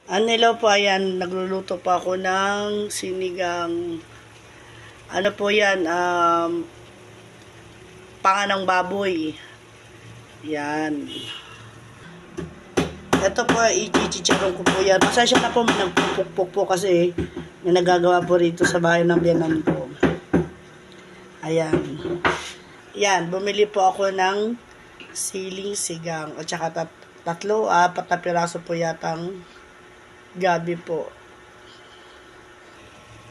Hello po, ayan, nagluluto pa ako ng sinigang, ano po yan, panga ng baboy. Yan. Ito po, i-chicharon ko po yan. Pasensya na po, nagpupukpuk po kasi may nagagawa po rito sa bahay ng biyanan ko. Ayan. Yan, bumili po ako ng siling sigang. At saka tatlo, apat na piraso po yatang gabi po.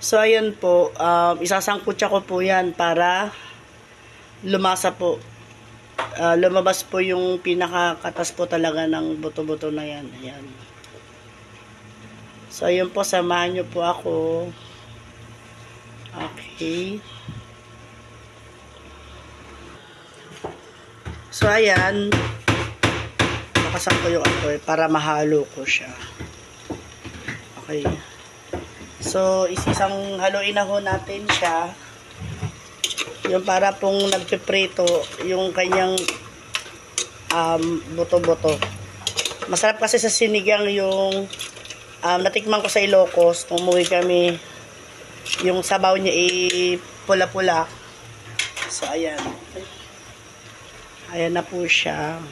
So, ayan po. Isasangkutsa ko po yan para lumasa po. Lumabas po yung pinakakatas po talaga ng buto-buto na yan. Ayan. So, ayun po. Samahan nyo po ako. Okay. So, ayan. Nakasak ko yung apoy para mahalo ko siya. Okay. So, isisang haluin na ho natin siya. Yung para pong nagpiprito yung kanyang buto-buto. Masarap kasi sa sinigang yung natikman ko sa Ilocos. Nung umuwi kami, yung sabaw niya pula-pula. So, ayan. Ayan na po siya.